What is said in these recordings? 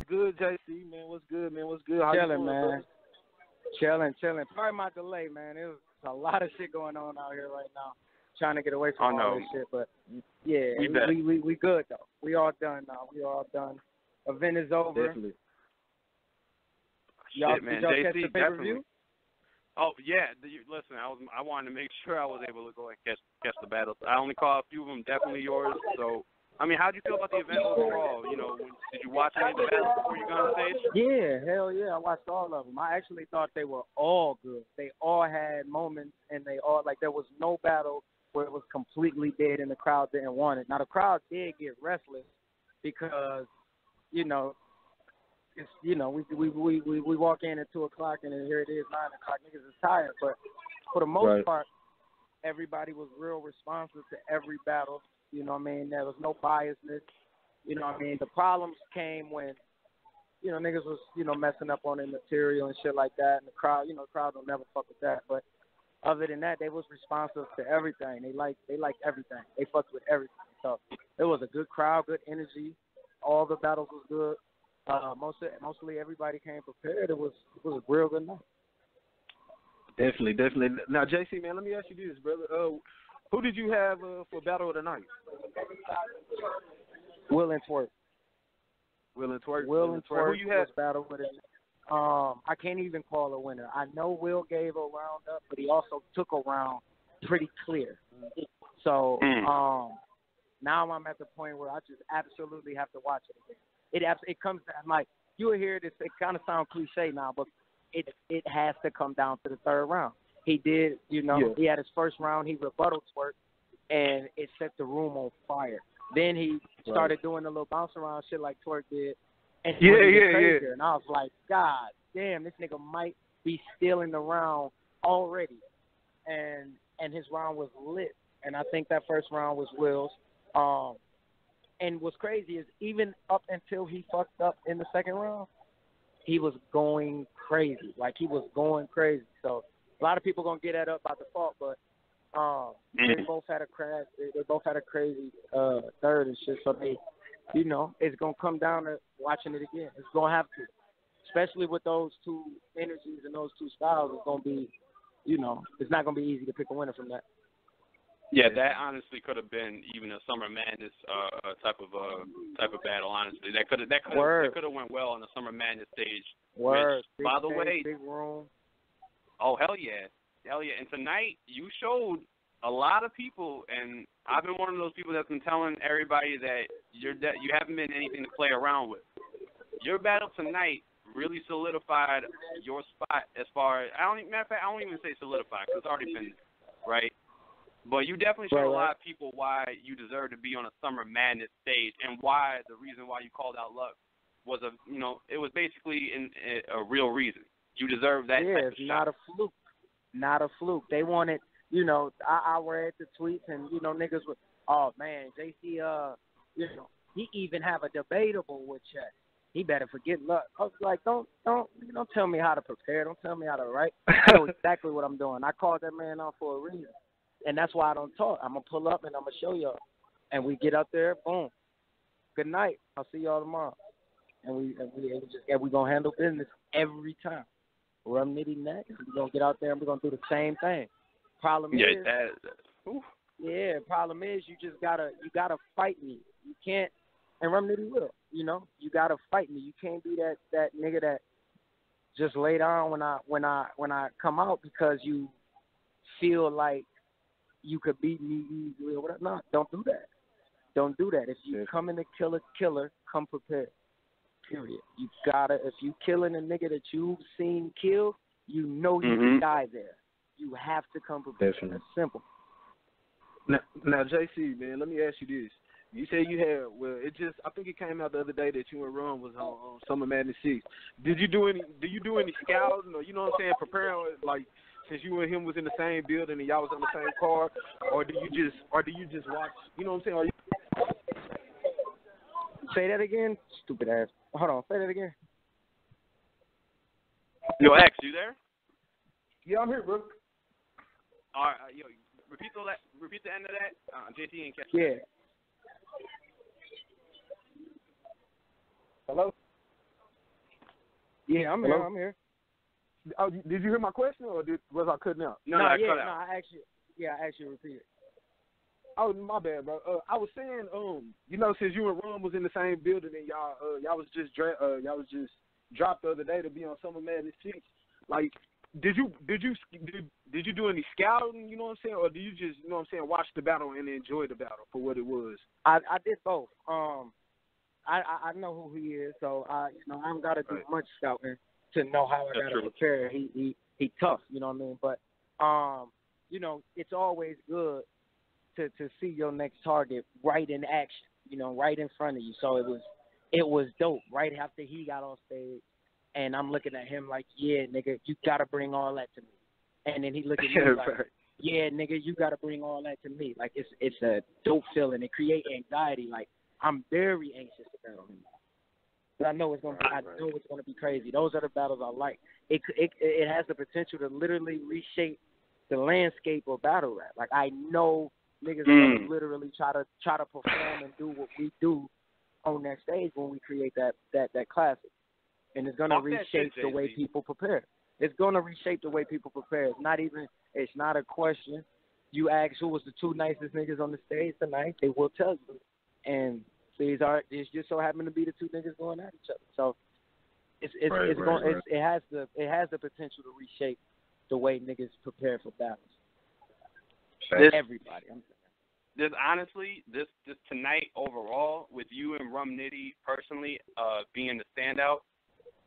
Good, JC, man. What's good, man? What's good? How you Chilling, doing, man. brother? Chilling. Sorry my delay, man. It was a lot of shit going on out here right now. Trying to get away from all this shit, but yeah, we good though. We all done now. We all done. Event is over. Definitely. Y'all, Shit, man. did y'all JC, catch the pay-per-view? Oh yeah, listen. I wanted to make sure I was able to go and catch the battles. I only caught a few of them. Definitely yours. So, I mean, how'd you feel about the event overall? You know, did you watch any of the battles before you got on stage? Yeah, hell yeah. I watched all of them. I actually thought they were all good. They all had moments, and they all there was no battle where it was completely dead and the crowd didn't want it. Now the crowd did get restless because, it's we walk in at 2:00 and then here it is 9:00. Niggas is tired, but for the most part, everybody was real responsive to every battle. You know what I mean? There was no biasness. You know what I mean? The problems came when, niggas was, messing up on their material and shit like that. And the crowd, the crowd don't never fuck with that. But other than that, they was responsive to everything. They liked everything. They fucked with everything. So it was a good crowd, good energy. All the battles was good. Mostly everybody came prepared. It was a real good night. Definitely. Now, JC, man, let me ask you this, brother. Who did you have for battle of the night? Will and Twerk. Will and Twerk. Who you had? was battle with it. I can't even call a winner. I know Will gave a round up, but he also took a round pretty clear. So now I'm at the point where I just absolutely have to watch it again. It comes down, like, you will hear this, it kind of sounds cliche now, but it has to come down to the third round. He did, he had his first round, he rebutted Twerk, and it set the room on fire. Then he started doing a little bounce around shit like Twerk did. And crazier. And I was like, God damn, this nigga might be stealing the round already. And his round was lit. And I think that first round was Will's. And what's crazy is even up until he fucked up in the second round, he was going crazy. He was going crazy. So a lot of people going to get that up by default, but they both had a crash. They both had a crazy third and shit. So they, it's going to come down to watching it again. It's going to have to. Especially with those two energies and those two styles, it's going to be, it's not going to be easy to pick a winner from that. Yeah, that honestly could have been even a Summer Madness type of battle. Honestly, that could have went well on the Summer Madness stage. Word. Which, by the way, big room. Oh hell yeah! And tonight you showed a lot of people, and I've been one of those people that's been telling everybody that you haven't been anything to play around with. Your battle tonight really solidified your spot as far as I don't even say solidified because it's already been right. But you definitely showed a lot of people why you deserve to be on a Summer Madness stage, and why the reason why you called out Luck was it was basically a real reason. You deserve that. Yeah, type of it's not shot. a fluke. Not a fluke. They wanted, I read the tweets and niggas were, oh man, JC, he even have a debatable with Chet. He better forget Luck. I was like, don't tell me how to prepare. Don't tell me how to write. I know exactly what I'm doing. I called that man out for a reason. And that's why I don't talk. I'm going to pull up and I'm going to show y'all. And we get up there, boom. Good night. I'll see y'all tomorrow. And we going to handle business every time. Rum nitty next. We're going to get out there and we're going to do the same thing. Problem is, you just gotta fight me. You can't, and Rum nitty will, you got to fight me. You can't be that nigga that just lay down when I come out because you feel like you could beat me easily or whatever. No, don't do that. Don't do that. If you come in to kill a killer, come prepared. Period. You gotta, if you killing a nigga that you've seen kill, you can die there. You have to come prepared. Definitely. That's simple. Now, JC, man, let me ask you this. You said you had, I think it came out the other day that you and Ron was on Summer Madness 6. Do you do any scouting or, preparing, since you and him was in the same building and y'all was on the same car, or do you just watch, Are you... Say that again? Stupid ass. Hold on, say that again. Yo, X, you there? Yeah, I'm here, bro. All right, repeat the end of that. JT and catch. Yeah. Hello? Yeah, I'm Hello? here. I'm here. Oh, did you hear my question, or was I cutting out? No, I cut out. I actually repeated. Oh, my bad, bro. I was saying, you know, since you and Ron was in the same building and y'all was just dropped the other day to be on Summer Madness 6. Like, did you do any scouting? You know what I'm saying, or do you just, you know what I'm saying, watch the battle and enjoy the battle for what it was? I did both. I know who he is, so I don't gotta do much scouting to know how I gotta prepare. He tough, you know what I mean? But you know, it's always good to see your next target right in action, you know, right in front of you. So it was dope. Right after he got on stage, and I'm looking at him like, yeah, nigga, you gotta bring all that to me. And then he look at me like, yeah, nigga, you gotta bring all that to me. Like it's a dope feeling. It create anxiety. Like I'm very anxious to battle him. But I know it's gonna be crazy. Those are the battles I like. It has the potential to literally reshape the landscape of battle rap. Like I know niggas are gonna literally try to perform and do what we do on that stage when we create that classic. And it's gonna reshape the way people prepare. It's gonna reshape the way people prepare. It's not a question. You ask who was the two nicest niggas on the stage tonight, they will tell you. And it's just so happen to be the two niggas going at each other. So it has the potential to reshape the way niggas prepare for battles. Everybody. This honestly, this tonight overall, with you and Rum Nitty personally being the standout,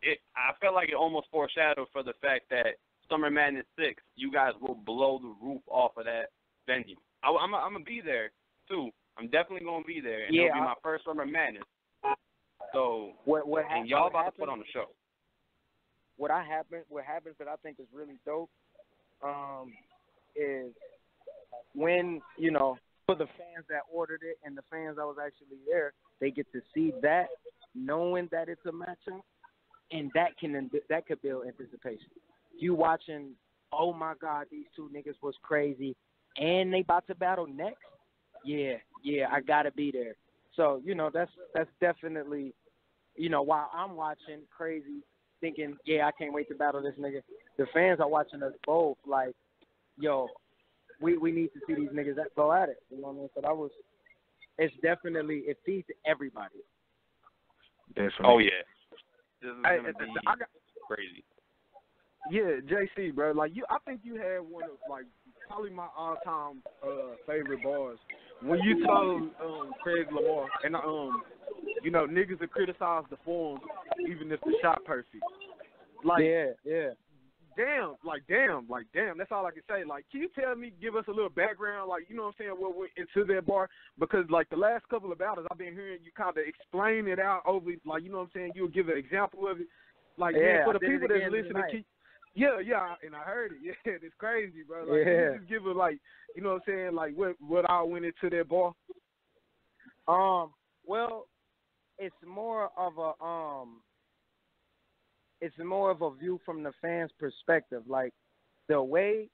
I felt like it almost foreshadowed for the fact that Summer Madness 6, you guys will blow the roof off of that venue. I'm gonna be there too. I'm definitely gonna be there, and it'll be my first Summer Madness. So and y'all about to put on the show. What happens that I think is really dope is when, you know, for the fans that ordered it and the fans that was actually there, they get to see that, knowing that it's a matchup, and that could build anticipation. You watching, oh my God, these two niggas was crazy, and they about to battle next. Yeah, I gotta be there. So, you know, that's definitely, you know, while I'm watching crazy, thinking, yeah, I can't wait to battle this nigga, the fans are watching us both like, yo, we need to see these niggas go at it. You know what I mean? So it feeds everybody. Definitely. Oh yeah, this is gonna be crazy. Yeah, JC, bro. Like I think you had one of like probably my all-time favorite bars when you told Craig Lamar, and you know, niggas that criticize the form even if the shot perfect. Like yeah. Damn. That's all I can say. Like, can you give us a little background, like, you know what I'm saying, what went into that bar? Because, like, the last couple of battles, I've been hearing you kind of explain it out over, like, you know what I'm saying, you'll give an example of it. Like, man, for the people that's listening, yeah, and I heard it. Yeah, it's crazy, bro. Like, can you just give it, like, you know what I'm saying, like, what all went into that bar? Well, it's more of a view from the fans' perspective. Like the way,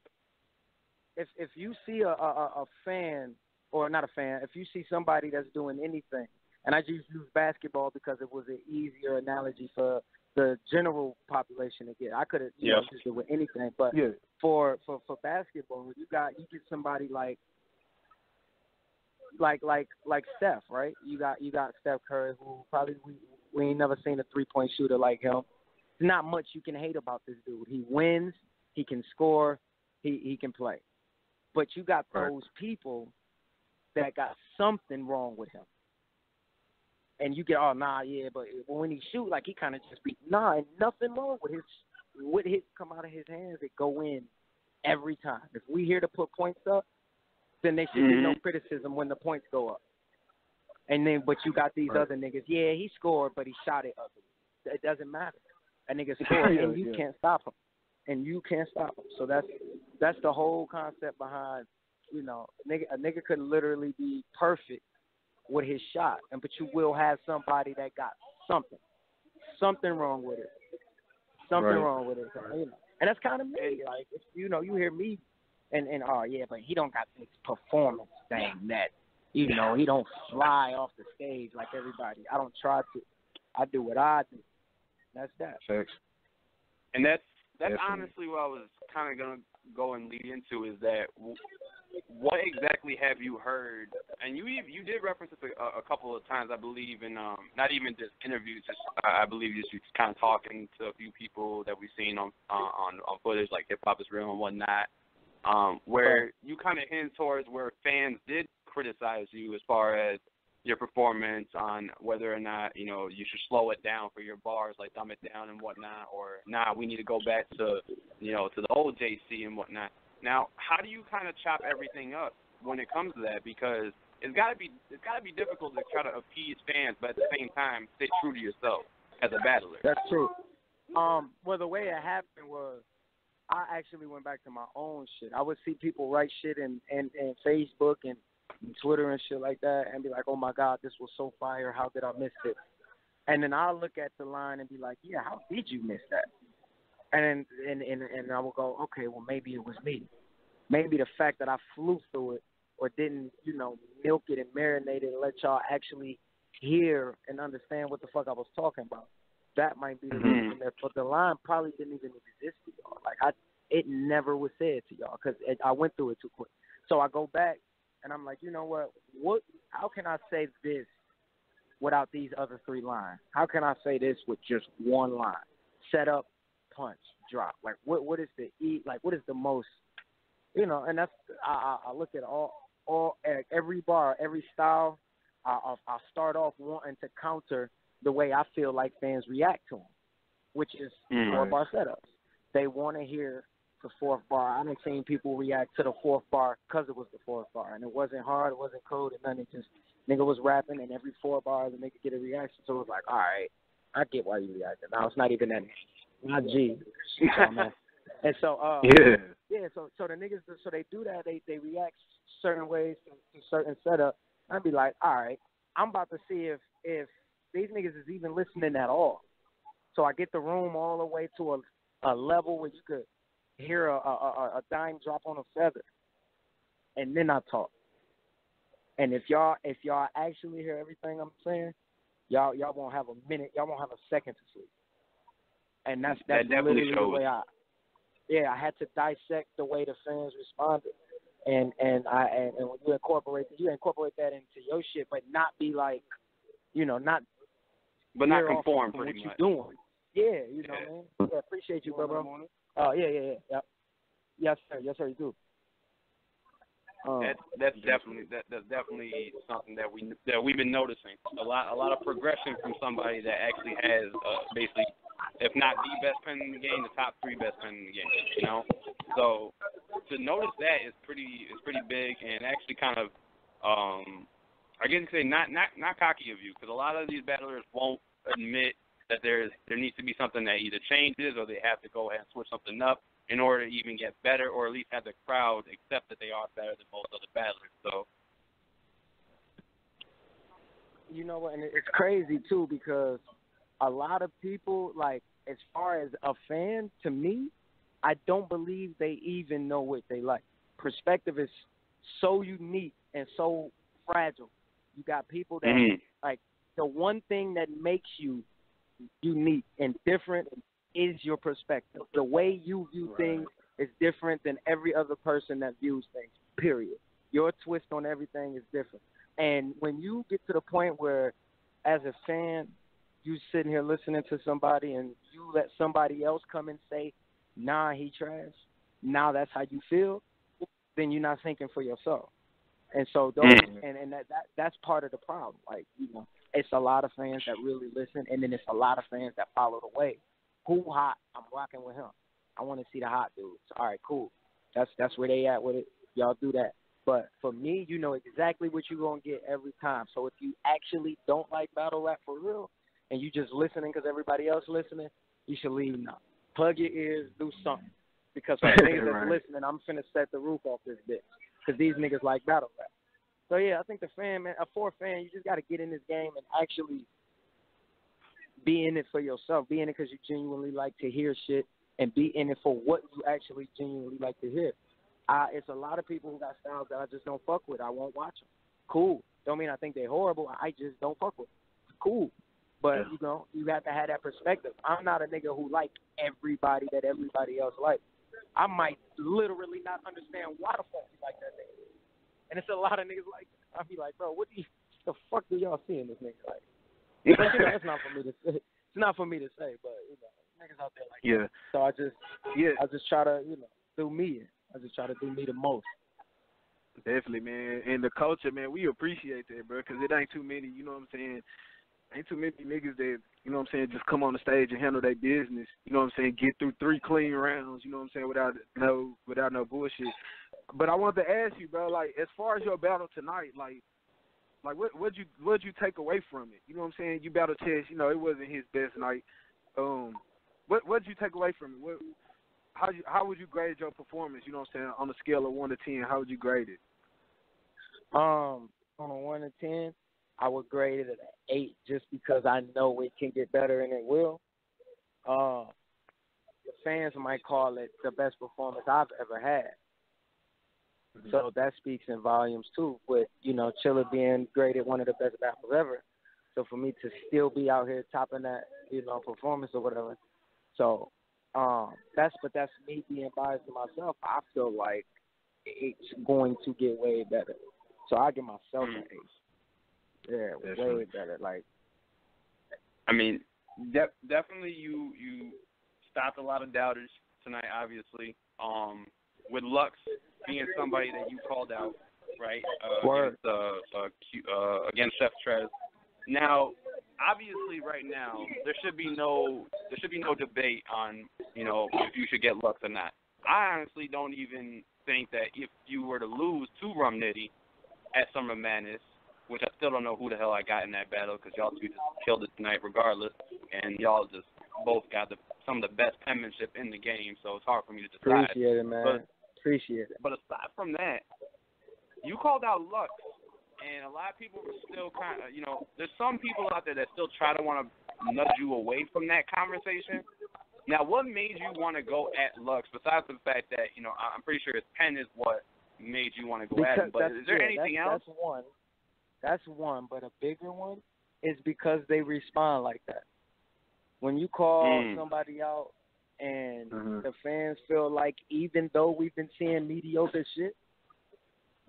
if you see a fan, or not a fan, if you see somebody that's doing anything, and I just use basketball because it was an easier analogy for the general population to get. I could have used it with anything, but for basketball, you get somebody like Steph, right? You got Steph Curry, who probably we ain't never seen a 3-point shooter like him. There's not much you can hate about this dude. He wins, he can score, he can play. But you got those people that got something wrong with him. And you get, but when he shoot, like he kind of just ain't nothing wrong with what hits come out of his hands, it go in every time. If we here to put points up, then there should be no criticism when the points go up. And then, but you got these other niggas, he scored, but he shot it ugly. It doesn't matter. A nigga scored, and you can't stop him. So that's the whole concept behind, you know, a nigga could literally be perfect with his shot, but you will have somebody that got something wrong with it. Wrong with it. You know? And that's kind of me. Like, if, you know, you hear me, and but he don't got this performance thing that, you know, he don't fly off the stage like everybody. I don't try to. I do what I do. That's that. Facts. And that's Definitely. honestly what I was kind of gonna go and lead into is that what exactly have you heard? And you did reference this a couple of times, I believe, in not even just interviews, just I believe just kind of talking to a few people that we've seen on footage like Hip Hop Is Real and whatnot, where you kind of hint towards where fans did criticize you as far as your performance on whether or not, you know, you should slow it down for your bars, like dumb it down and whatnot, or we need to go back to, you know, to the old JC and whatnot. Now, how do you kind of chop everything up when it comes to that? Because it's got to be difficult to try to appease fans, but at the same time, stay true to yourself as a battler. That's true. Well, the way it happened was I actually went back to my own shit. I would see people write shit in Facebook and Twitter and shit like that and be like, oh, my God, this was so fire. How did I miss it? And then I'll look at the line and be like, yeah, how did you miss that? And I will go, okay, well, maybe it was me. Maybe the fact that I flew through it or didn't, you know, milk it and marinate it and let y'all actually hear and understand what the fuck I was talking about. That might be the reason there. But the line probably didn't even exist to y'all. Like, it never was said to y'all because I went through it too quick. So I go back and I'm like, you know what? How can I say this without these other three lines? How can I say this with just one line? Set up, punch, drop. Like, what is the what is the most, you know? And that's I look at all every bar, every style. I'll start off wanting to counter the way I feel like fans react to them, which is 4-bar setups. They want to hear the fourth bar. I done seen people react to the fourth bar because it was the fourth bar, and it wasn't hard, it wasn't cold, and nothing. Just nigga was rapping, and every 4 bars the nigga get a reaction. So it was like, all right, I get why you reacted. Now it's not even that. Not G. And so so the niggas, so they do that. They react certain ways to certain setup. I'd be like, all right, I'm about to see if these niggas is even listening at all. So I get the room all the way to a level where you could hear a dime drop on a feather, and then I talk. And if y'all actually hear everything I'm saying, y'all won't have a minute, y'all won't have a second to sleep. And that's literally the way I had to dissect the way the fans responded. And when you incorporate that into your shit, but not be like, you know, not conform pretty much. What you doing? Yeah, you know what I mean? Yeah, appreciate you, bro. Yeah. Yes, sir, you do. That's definitely something that we've been noticing. A lot of progression from somebody that actually has basically, if not the best pen in the game, the top 3 best pen in the game. You know, so to notice that is pretty big, and actually kind of I guess you say not cocky of you, because a lot of these battlers won't admit that there needs to be something that either changes or they have to go ahead and switch something up in order to even get better, or at least have the crowd accept that they are better than most other battlers. So, you know what, and it's crazy too, because a lot of people, like, as far as a fan, to me, I don't believe they even know what they like. Perspective is so unique and so fragile. You got people that, like, the one thing that makes you unique and different is your perspective. The way you view things is different than every other person that views things, period. Your twist on everything is different. And when you get to the point where, as a fan, you sitting here listening to somebody and you let somebody else come and say, nah, he trash, now that's how you feel, then you're not thinking for yourself. And so those, and that's part of the problem. Like, you know, it's a lot of fans that really listen, and then it's a lot of fans that follow the way. Who hot? I'm rocking with him. I want to see the hot dudes. All right, cool. That's where they at with it. Y'all do that. But for me, you know exactly what you're going to get every time. So if you actually don't like battle rap for real and you just listening because everybody else listening, you should leave now. Plug your ears, do something. Because for the niggas that's listening, I'm finna set the roof off this bitch. Because these niggas like battle rap. So, yeah, I think the fan, man, for a fan, you just got to get in this game and actually be in it for yourself. Be in it because you genuinely like to hear shit, and be in it for what you actually genuinely like to hear. It's a lot of people who got styles that I just don't fuck with. I won't watch them. Cool. Don't mean I think they're horrible. I just don't fuck with them. Cool. But, you know, you have to have that perspective. I'm not a nigga who like everybody that everybody else likes. I might literally not understand why the fuck you like that nigga. And it's a lot of niggas like that. I'll be like, bro, the fuck do y'all see in this nigga? Like, but, you know, it's not for me to say. It's not for me to say, but, you know, niggas out there like that. So I just try to, you know, do me. I just try to do me the most. Definitely, man. And the culture, man, we appreciate that, bro, because it ain't too many, you know what I'm saying, ain't too many niggas that, you know what I'm saying, just come on the stage and handle their business, you know what I'm saying, get through 3 clean rounds, you know what I'm saying, without no bullshit. But I wanted to ask you, bro, like, as far as your battle tonight, like what'd you take away from it? You know what I'm saying? You battled Chess, you know, it wasn't his best night. What'd you take away from it? How would you grade your performance, you know what I'm saying, on a scale of 1 to 10, how would you grade it? On a 1 to 10, I would grade it at an 8 just because I know it can get better and it will. The fans might call it the best performance I've ever had. Mm-hmm. So that speaks in volumes too, with, you know, Chilla being graded one of the best battles ever. So for me to still be out here topping that, you know, performance or whatever. So that's me being biased to myself. I feel like it's going to get way better. So I give myself an 8. Yeah, that's way right. Better. Like, I mean, definitely you stopped a lot of doubters tonight. Obviously, with Lux being somebody that you called out, right? Against Chef Trez. Now, obviously, right now there should be no debate on, you know, if you should get Lux or not. I honestly don't even think that if you were to lose to Rum Nitty at Summer Madness, which I still don't know who the hell I got in that battle because y'all two just killed it tonight regardless, and y'all just both got some of the best penmanship in the game, so it's hard for me to decide. Appreciate it, man. Appreciate it. But aside from that, you called out Lux, and a lot of people were still kind of, you know, there's some people out there that still try to want to nudge you away from that conversation. Now, what made you want to go at Lux, besides the fact that, you know, I'm pretty sure his pen is what made you want to go at him, but is there anything else? That's one, but a bigger one is because they respond like that. When you call somebody out and the fans feel like even though we've been seeing mediocre shit,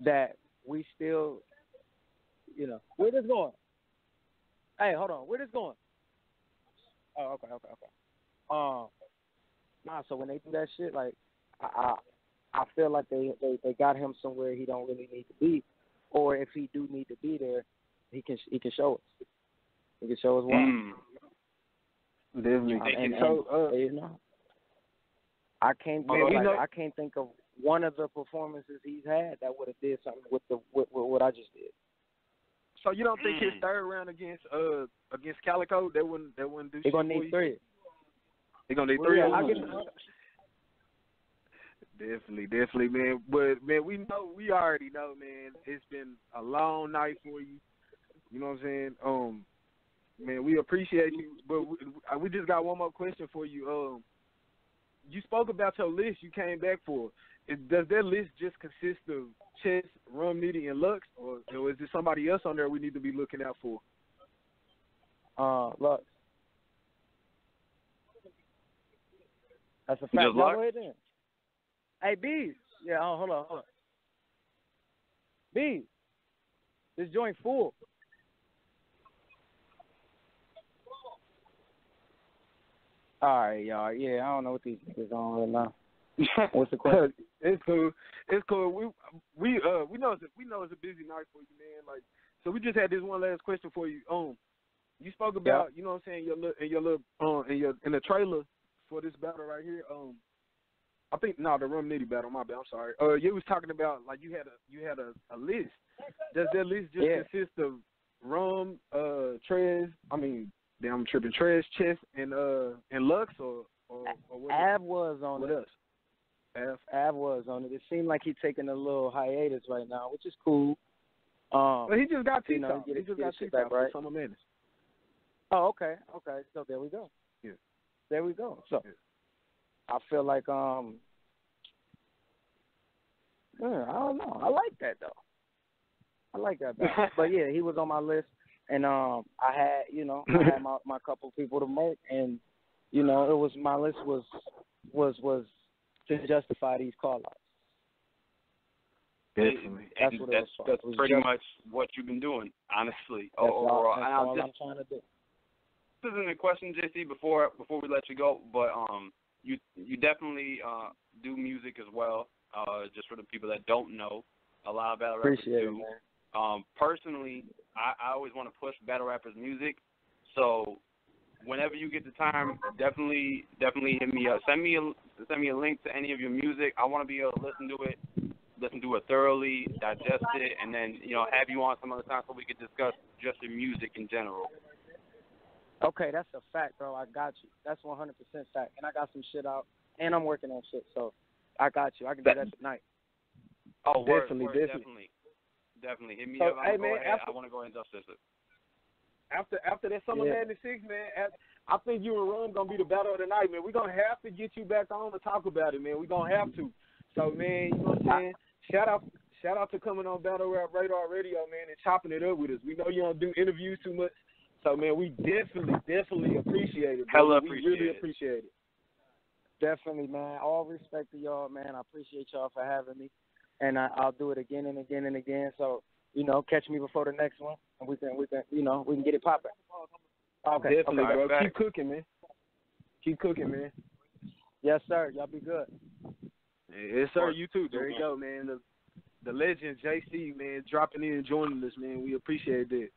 that we still, you know, where this going? Hey, hold on, where this going? Oh, okay. So when they do that shit, like, I feel like they got him somewhere he don't really need to be, or if he do need to be there, he can show us. He can show us why. Definitely. You know, I can't think of one of the performances he's had that would have did something with what I just did. So you don't think his third round against Calico that wouldn't do shit? They're gonna need 3. They're gonna need 3. Yeah, I'll give Definitely, man. But man, we already know, man. It's been a long night for you. You know what I'm saying? Man, we appreciate you, but we just got one more question for you. You spoke about your list you came back for. Does that list just consist of Chess, Rum Nitty, and Lux, or is there somebody else on there we need to be looking out for? Lux. That's a fact. Go ahead then. Hey, Bees. Yeah, hold on. Bees. This joint full. All right, y'all. Yeah, I don't know what these niggas on right now. What's the question? It's cool. We know it's a busy night for you, man. Like, so we just had this one last question for you. You spoke about, you know what I'm saying, in the trailer for this battle right here. I think the Rum Nitty battle. My bad. I'm sorry. You was talking about like you had a list. Does that list just consist of Rum, Trez? I mean, damn, I'm tripping. Trez, Chess, and Lux, or what? Av was on what it. Else? Av was on it. It seemed like he's taking a little hiatus right now, which is cool. But he just got he just got T-Top, right? Summer Madness. Oh, okay. So there we go. Yeah. There we go. So I feel like I don't know. I like that though. I like that battle. But yeah, he was on my list. And I had, I had my couple people to merc, and it was my list was to justify these call outs. Definitely. That's pretty much what you've been doing, honestly. Overall, that's all I'm trying to do. This isn't a question, JC, before we let you go, but you definitely do music as well. Just for the people that don't know, a lot of battle rappers do. Personally, I always want to push battle rappers' music. So whenever you get the time, definitely hit me up. Send me a link to any of your music. I want to be able to listen to it thoroughly, digest it, and then have you on some other time so we could discuss just your music in general. Okay, that's a fact, bro. I got you. That's 100% fact. And I got some shit out, and I'm working on shit, so I got you. I can do that tonight. Oh, definitely. Definitely. Hit me so, up. Hey, man, I want to go ahead and justice it. After that Summer Madness 6, man, I think you and Rum going to be the battle of the night, man. We're going to have to get you back on to talk about it, man. We're going to have to. So, man, you know what I'm saying? Shout out to coming on Battle Rap Radar Radio, man, and chopping it up with us. We know you don't do interviews too much. So, man, we definitely appreciate it, bro. We really appreciate it. Definitely, man. All respect to y'all, man. I appreciate y'all for having me. And I'll do it again and again and again. So, catch me before the next one, and we can get it popping. Okay. Definitely, okay. bro. Keep cooking, man. Keep cooking, man. Yes, sir. Y'all be good. Yes, sir. You too. There you go, man. The legend, JC, man, dropping in and joining us, man. We appreciate that.